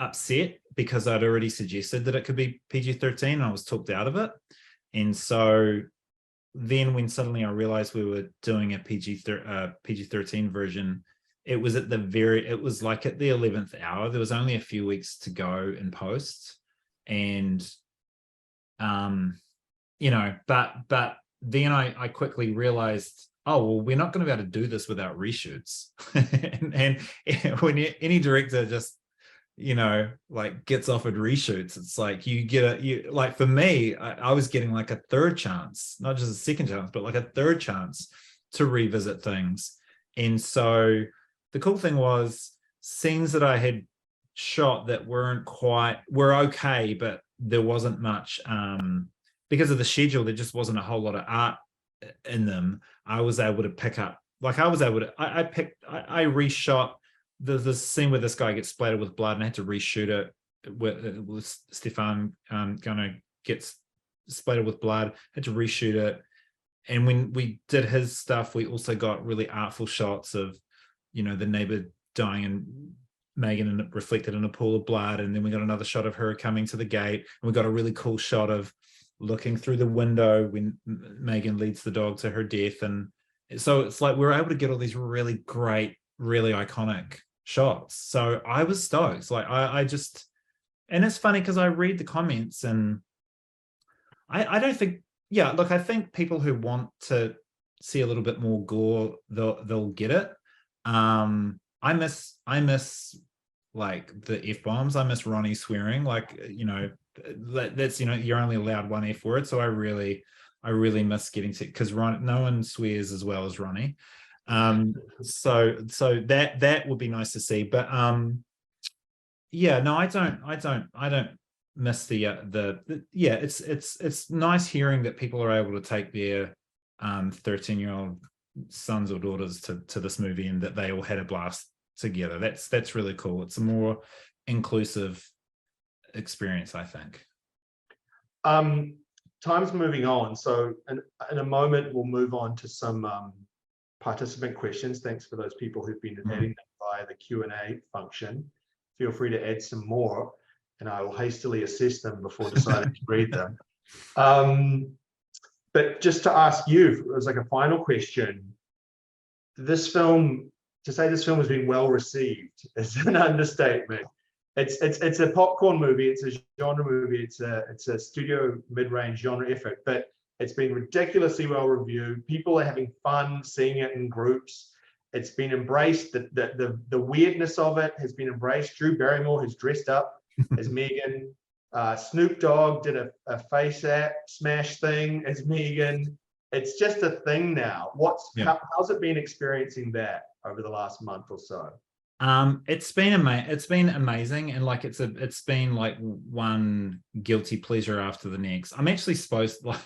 upset because I'd already suggested that it could be PG-13 and I was talked out of it. And so then when suddenly I realized we were doing a PG-13 version, it was like at the 11th hour. There was only a few weeks to go in post. And you know, but then I quickly realized, oh, well, we're not going to be able to do this without reshoots. and when any director just, you know, like gets offered reshoots, it's like like for me, I was getting like a third chance, not just a second chance, but like a third chance to revisit things. And so the cool thing was scenes that I had shot that were okay, but there wasn't much, because of the schedule, there just wasn't a whole lot of art in them. I was able to pick up, like I reshot the scene where this guy gets splattered with blood, and I had to reshoot it with Stefan gonna get splattered with blood, had to reshoot it. And when we did his stuff, we also got really artful shots of, you know, the neighbor dying and M3GAN reflected in a pool of blood. And then we got another shot of her coming to the gate, and we got a really cool shot of looking through the window when M3GAN leads the dog to her death. And so it's like we were able to get all these really great, really iconic shots. So I was stoked. Like I just, and it's funny because I read the comments and I don't think, yeah, look, I think people who want to see a little bit more gore, they'll get it. I miss like the F-bombs. I miss Ronnie swearing, like, you know, that's, you know, you're only allowed one F word. So I really miss getting to, because no one swears as well as Ronnie. So that would be nice to see. But yeah, no, I don't miss the yeah, it's nice hearing that people are able to take their 13-year-old sons or daughters to this movie and that they all had a blast together. That's really cool. It's a more inclusive experience, I think. Time's moving on, so in a moment we'll move on to some participant questions. Thanks for those people who've been adding them via the Q&A function. Feel free to add some more and I will hastily assess them before deciding to read them. But just to ask you, as like a final question, this film, to say this film has been well received is an understatement. It's a popcorn movie, it's a genre movie, it's a studio mid-range genre effort, but it's been ridiculously well reviewed. People are having fun seeing it in groups. It's been embraced. The weirdness of it has been embraced. Drew Barrymore has dressed up as M3GAN. Snoop Dogg did a face app smash thing as M3GAN. It's just a thing now. How's it been experiencing that over the last month or so? It's been amazing, and like it's been like one guilty pleasure after the next. I'm actually supposed, like,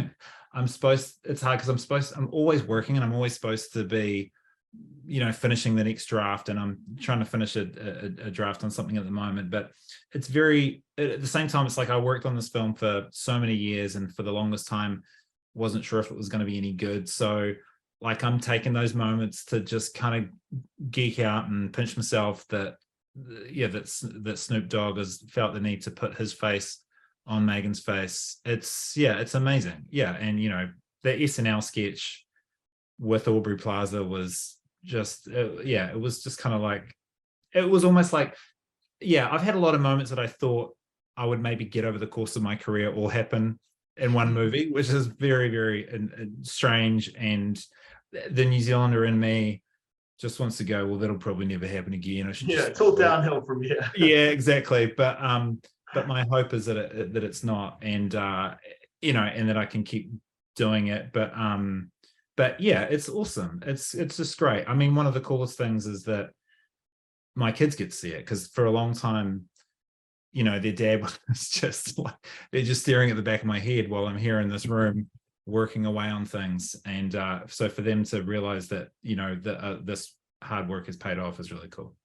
it's hard because I'm always working and I'm always supposed to be, you know, finishing the next draft, and I'm trying to finish a draft on something at the moment. But it's at the same time, it's like I worked on this film for so many years, and for the longest time wasn't sure if it was going to be any good. So like I'm taking those moments to just kind of geek out and pinch myself that Snoop Dogg has felt the need to put his face on M3GAN's face. It's amazing. Yeah. And you know, the SNL sketch with Aubrey Plaza was just, it was just kind of like, it was almost like, yeah, I've had a lot of moments that I thought I would maybe get over the course of my career all happen in one movie, which is very, very strange. And the New Zealander in me just wants to go, well, that'll probably never happen again. It's all downhill from here. Yeah, exactly. But my hope is that it's not, and you know, and that I can keep doing it. But yeah, it's awesome. It's just great. I mean, one of the coolest things is that my kids get to see it, because for a long time, you know, their dad was just like, they're just staring at the back of my head while I'm here in this room working away on things. And so for them to realize that, you know, that this hard work has paid off is really cool.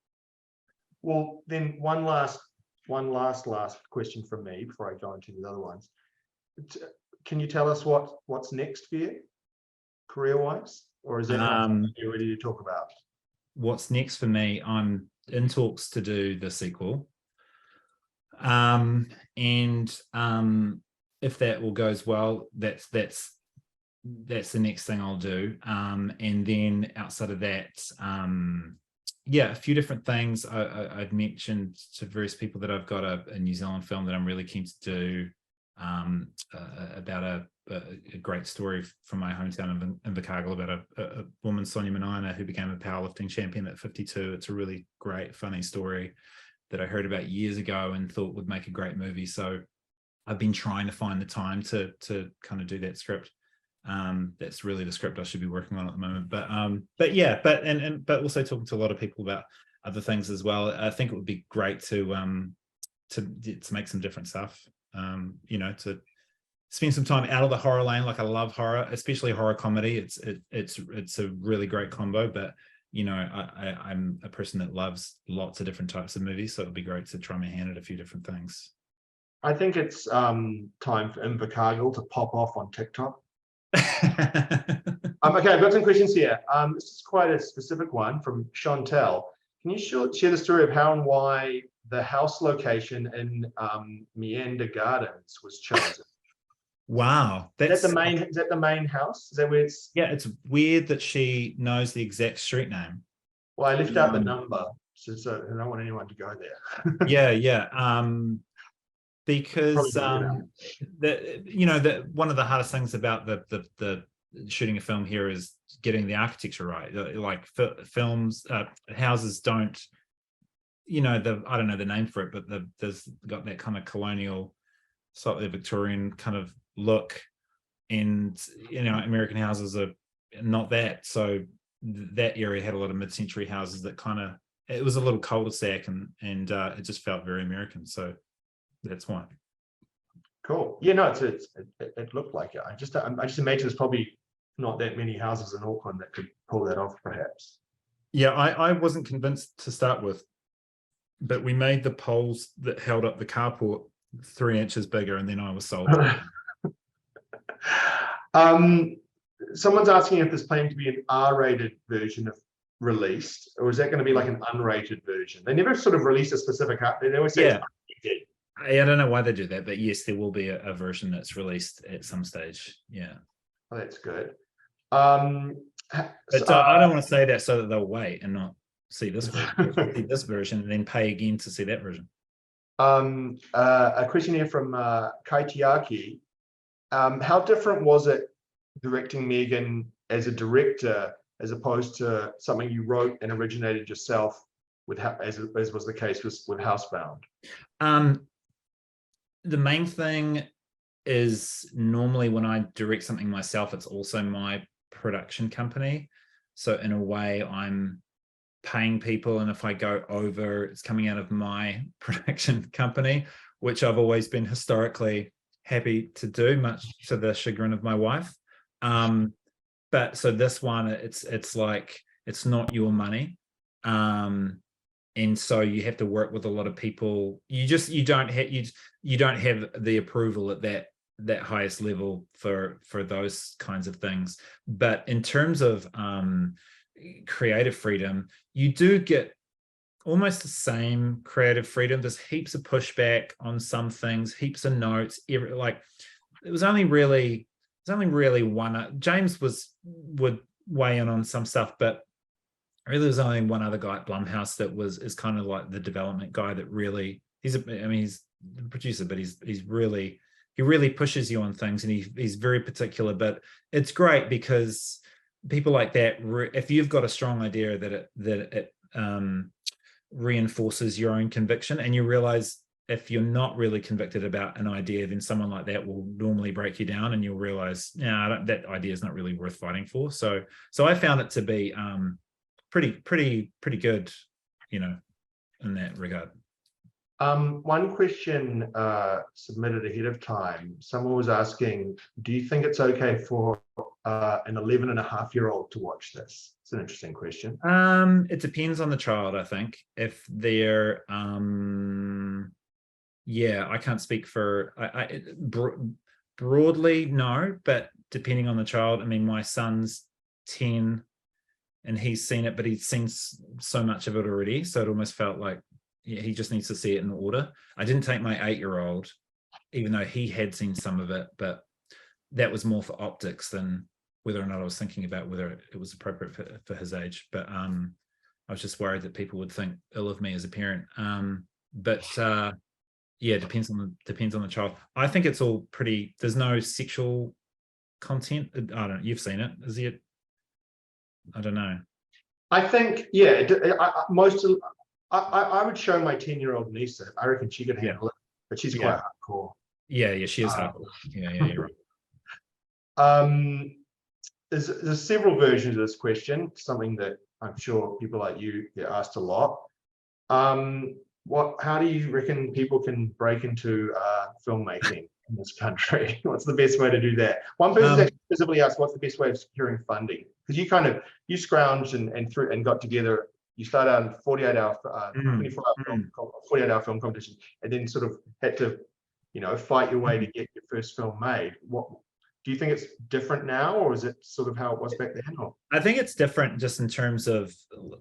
Well, then one last question from me before I go into the other ones. Can you tell us what's next for you, career-wise, or is that not something you're ready to talk about? What's next for me? I'm in talks to do the sequel, and if that all goes well, that's the next thing I'll do. And then outside of that, yeah, a few different things. I've mentioned to various people that I've got a New Zealand film that I'm really keen to do, about a great story from my hometown of Invercargill about a woman, Sonia Manina, who became a powerlifting champion at 52. It's a really great, funny story that I heard about years ago and thought would make a great movie. So I've been trying to find the time to kind of do that script. That's really the script I should be working on at the moment. But yeah, but also talking to a lot of people about other things as well. I think it would be great to make some different stuff. To spend some time out of the horror lane. Like, I love horror, especially horror comedy. It's a really great combo. But I'm a person that loves lots of different types of movies, so it'd be great to try my hand at a few different things. I think it's time for Invercargill to pop off on TikTok. Okay, I've got some questions here. This is quite a specific one from Chantel. Can you share the story of how and why the house location in Meander Gardens was chosen? Wow, is that the main house? Is that where it's? Yeah, it's weird that she knows the exact street name. Well, I left out the number, so I don't want anyone to go there. Yeah. Because one of the hardest things about the shooting a film here is getting the architecture right. Like films, houses don't, I don't know the name for it, but there's got that kind of colonial, slightly Victorian kind of look, and American houses are not that. So that area had a lot of mid-century houses that it was a little cul-de-sac, and it just felt very American. So that's why. Cool. Yeah, no, it looked like it. I just imagine there's probably not that many houses in Auckland that could pull that off, perhaps. Yeah, I wasn't convinced to start with, but we made the poles that held up the carport 3 inches bigger, and then I was sold. Someone's asking if there's planning to be an R-rated version of released, or is that going to be like an unrated version? They never sort of release a specific. They always say it's unrated. I don't know why they do that, but yes, there will be a version that's released at some stage. Yeah. Oh, that's good. But I don't want to say that so that they'll wait and not see this version, see this version, and then pay again to see that version. A question here from Kaitiaki. How different was it directing M3GAN as a director, as opposed to something you wrote and originated yourself, as was the case with Housebound? The main thing is, normally when I direct something myself, it's also my production company. So in a way, I'm paying people, and if I go over, it's coming out of my production company, which I've always been historically happy to do, much to the chagrin of my wife. But so this one, it's like, it's not your money. And so you have to work with a lot of people. You don't have the approval at that highest level for those kinds of things. But in terms of creative freedom, you do get almost the same creative freedom. There's heaps of pushback on some things, heaps of notes. It was only really one. James would weigh in on some stuff, but really there's only one other guy at Blumhouse that is kind of like the development guy that really, he's the producer, but he really pushes you on things, and he's very particular. But it's great because people like that, if you've got a strong idea that it reinforces your own conviction, and you realize if you're not really convicted about an idea, then someone like that will normally break you down, and you'll realize, that idea is not really worth fighting for. So I found it to be pretty good, in that regard. One question submitted ahead of time. Someone was asking, do you think it's okay for an 11-and-a-half-year-old to watch this? It's an interesting question. It depends on the child, I think. If they're yeah, I can't speak for broadly, no, but depending on the child. I mean, my son's 10 and he's seen it, but he's seen so much of it already, so it almost felt like, yeah, he just needs to see it in order. I didn't take my 8-year-old, even though he had seen some of it, but that was more for optics than whether or not I was thinking about whether it was appropriate for his age. But I was just worried that people would think ill of me as a parent. Yeah, depends on the child. I think it's all pretty. There's no sexual content. I don't know. You've seen it. Is it? I don't know. I think, yeah. I would show my 10-year-old niece it. I reckon she could handle it, but she's quite hardcore. Yeah, she is hardcore. Yeah, you're right. There's several versions of this question. Something that I'm sure people like you get asked a lot. How do you reckon people can break into filmmaking in this country? What's the best way to do that? One person actually specifically asked, what's the best way of securing funding? Because you scrounged and got together. You started out in 48-hour, 48-hour film competition, and then sort of had to, fight your way to get your first film made. What do you think it's different now, or is it sort of how it was back then? Or? I think it's different just in terms of,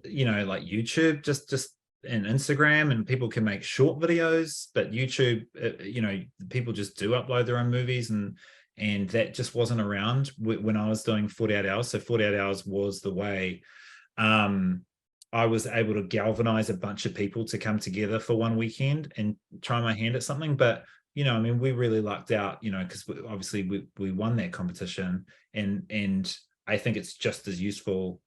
like YouTube, just and Instagram, and people can make short videos, but YouTube, people just do upload their own movies, and that just wasn't around when I was doing 48 hours. So 48 hours was the way. I was able to galvanize a bunch of people to come together for one weekend and try my hand at something. But we really lucked out, because obviously we won that competition, and I think it's just as useful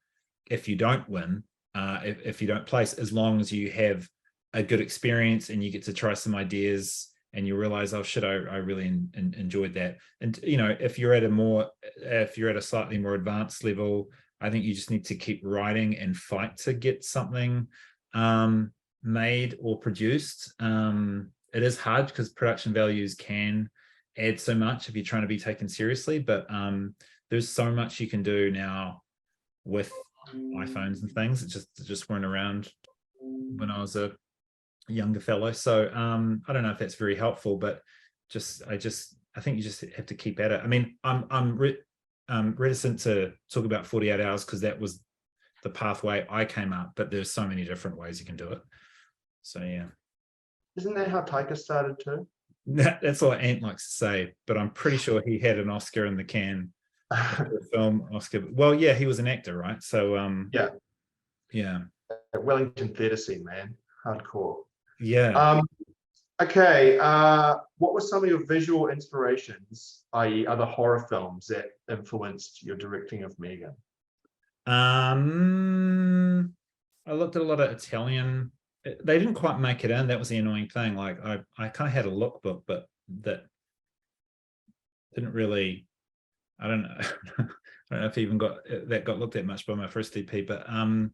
if you don't win, if you don't place, as long as you have a good experience and you get to try some ideas and you realize, oh shit, I really enjoyed that. And if you're at a slightly more advanced level, I think you just need to keep writing and fight to get something made or produced. It is hard because production values can add so much if you're trying to be taken seriously, but there's so much you can do now with iPhones and things. It just weren't around when I was a younger fellow. So I don't know if that's very helpful, but I think you just have to keep at it. I mean, I'm reticent to talk about 48 hours because that was the pathway I came up, but there's so many different ways you can do it. So yeah. Isn't that how Taika started too? That's what Ant likes to say, but I'm pretty sure he had an Oscar in the can. Film Oscar. Well, yeah, he was an actor, right? So yeah. Wellington theatre scene, man, hardcore. Yeah. Okay. What were some of your visual inspirations, i.e., other horror films that influenced your directing of M3GAN? I looked at a lot of Italian. They didn't quite make it in. That was the annoying thing. Like I kind of had a lookbook, but that didn't really. I don't know. I don't know if even got looked at much by my first DP, but a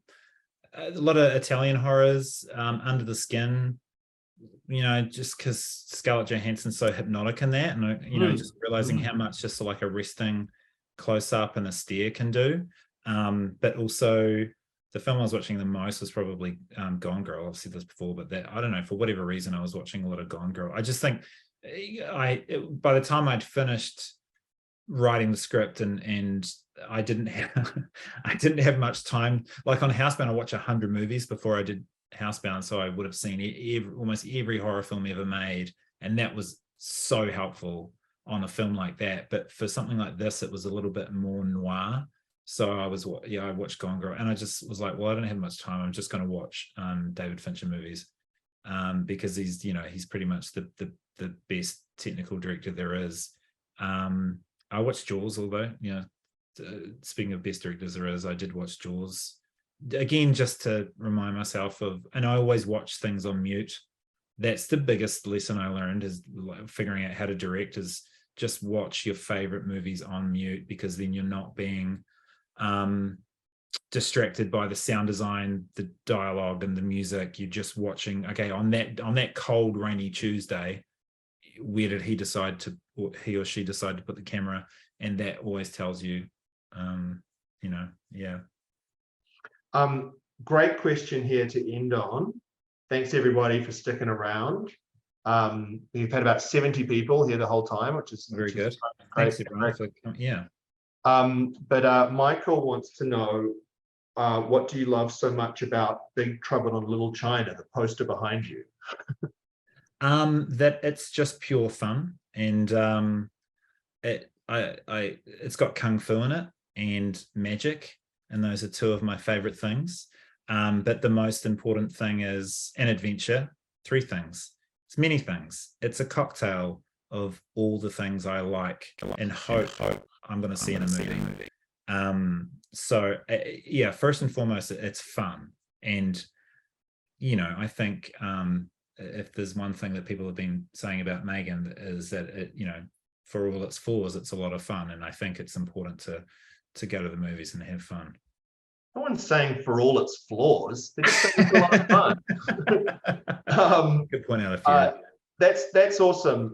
lot of Italian horrors, Under the Skin, just because Scarlett Johansson's so hypnotic in that, and just realizing how much just like a resting close up and a stare can do. But also the film I was watching the most was probably Gone Girl. I've said this before, but that, I don't know, for whatever reason, I was watching a lot of Gone Girl. I just think by the time I'd finished writing the script and I didn't have much time. Like on Housebound, I watched 100 movies before I did Housebound, so I would have seen almost every horror film ever made, and that was so helpful on a film like that. But for something like this, it was a little bit more noir. So I watched Gone Girl, and I just was like, well, I don't have much time. I'm just going to watch David Fincher movies because he's pretty much the best technical director there is. I watched Jaws, although, speaking of best directors there is, I did watch Jaws again just to remind myself of, and I always watch things on mute. That's the biggest lesson I learned, is like figuring out how to direct, is just watch your favorite movies on mute, because then you're not being distracted by the sound design, the dialogue and the music. You're just watching, okay, on that cold rainy Tuesday, where did he or she decide to put the camera? And that always tells you Yeah. Great question here to end on. Thanks everybody for sticking around. We've had about 70 people here the whole time, which is Very good. Great. Thanks everyone for yeah. But Michael wants to know, what do you love so much about Big Trouble in Little China, the poster behind you? That it's just pure fun, and it's got kung fu in it and magic, and those are two of my favorite things. But the most important thing is an adventure. 3 things. It's many things. It's a cocktail of all the things I like and hope I'm going to see in a movie. So yeah, first and foremost, it's fun. And, I think if there's one thing that people have been saying about M3GAN is that it, for all its flaws, it's a lot of fun. And I think it's important to go to the movies and have fun. No one's saying for all its flaws. They're just saying it's a lot of fun. Good point out of you. That's awesome.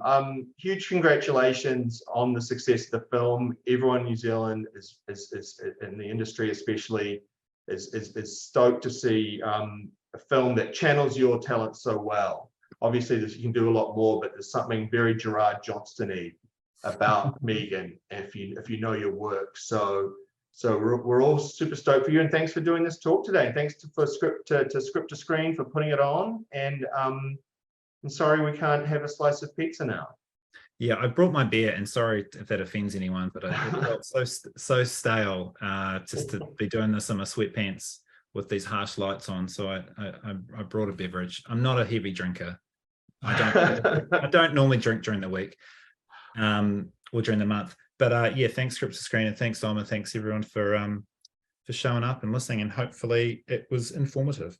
Huge congratulations on the success of the film. Everyone in New Zealand is in the industry especially is stoked to see a film that channels your talent so well. Obviously, you can do a lot more, but there's something very Gerard Johnstone-y about M3GAN if you know your work. So we're all super stoked for you, and thanks for doing this talk today. And thanks to Script to Screen for putting it on. And I'm sorry we can't have a slice of pizza now. Yeah, I brought my beer, and sorry if that offends anyone, but it felt so stale just to be doing this in my sweatpants with these harsh lights on. So I brought a beverage. I'm not a heavy drinker. I don't normally drink during the week or during the month. But yeah, thanks Script to Screen, and thanks Dom, and thanks everyone for showing up and listening, and hopefully it was informative.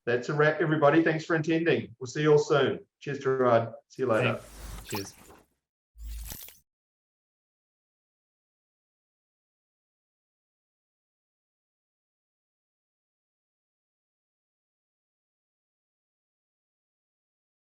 That's a wrap, everybody. Thanks for attending. We'll see you all soon. Cheers, Gerard. See you later. Thanks. Cheers.